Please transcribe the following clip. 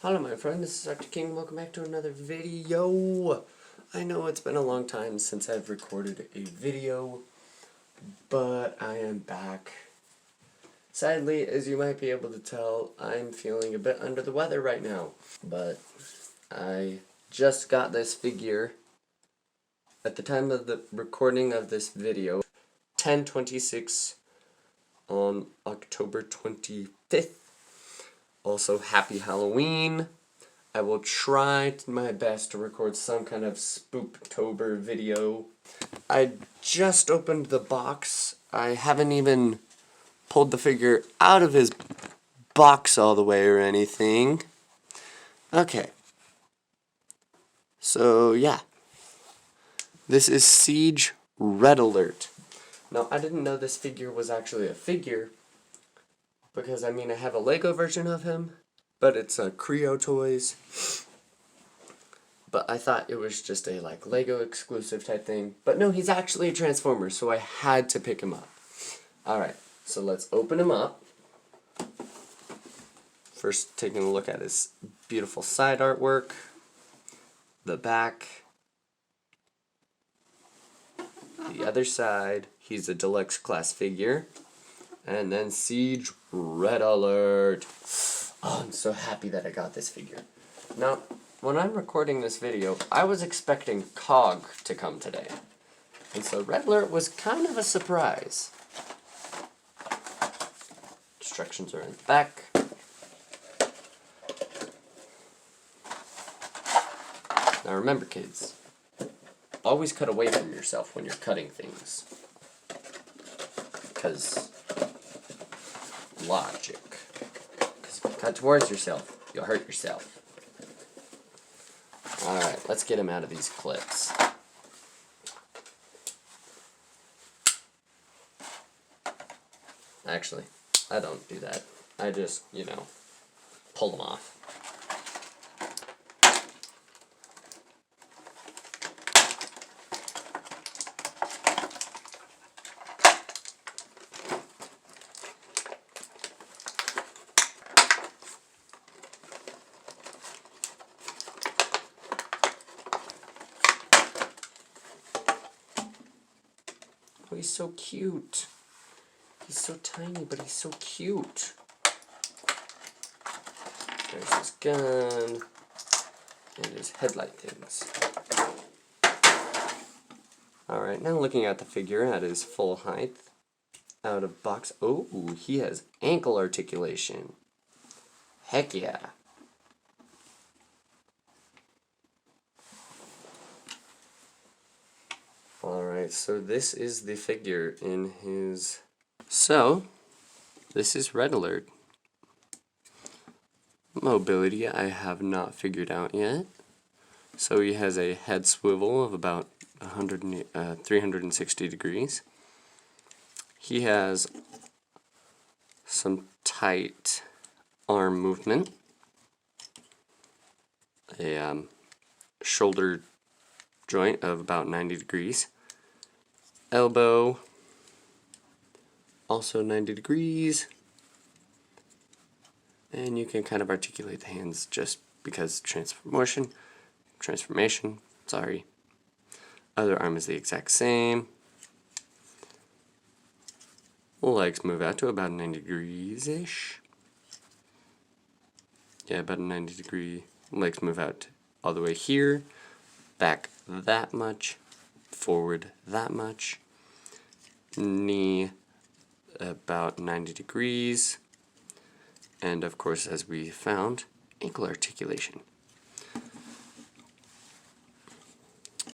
Hello my friend, this is Dr. King. Welcome back to another video. I know it's been a long time since I've recorded a video, but I am back. Sadly, as you might be able to tell, I'm feeling a bit under the weather right now. But I just got this figure at the time of the recording of this video, 10/26 on October 25th. Also, happy Halloween. I will try my best to record some kind of Spooktober video. I just opened the box. I haven't even pulled the figure out of his box all the way or anything. Okay. So, yeah. This is Siege Red Alert. Now, I didn't know this figure was actually a figure, because, I mean, I have a Lego version of him, but it's a Creo Toys. But I thought it was just a, like, Lego exclusive type thing. But no, he's actually a Transformer, so I had to pick him up. Alright, so let's open him up. First, taking a look at his beautiful side artwork. The back. The other side. He's a deluxe class figure. And then Siege Red Alert. Oh, I'm so happy that I got this figure. Now, when I'm recording this video, I was expecting Cog to come today. And so Red Alert was kind of a surprise. Instructions are in the back. Now remember, kids, always cut away from yourself when you're cutting things. Because logic. Because if you cut towards yourself, you'll hurt yourself. Alright, let's get him out of these clips. Actually, I don't do that. I just, pull them off. Oh, he's so cute. He's so tiny, but he's so cute. There's his gun. And his headlight things. Alright, now looking at the figure at his full height. Out of box. Oh, he has ankle articulation. Heck yeah. Alright, so this is the figure in his... So, this is Red Alert. Mobility I have not figured out yet. So he has a head swivel of about 360 degrees. He has some tight arm movement. A shoulder joint of about 90 degrees. Elbow, also 90 degrees. And you can kind of articulate the hands just because transformation, sorry. Other arm is the exact same. Legs move out to about 90 degrees-ish. Yeah, about a 90 degree. Legs move out all the way here. Back that much. Forward that much. Knee about 90 degrees. And of course, as we found, ankle articulation.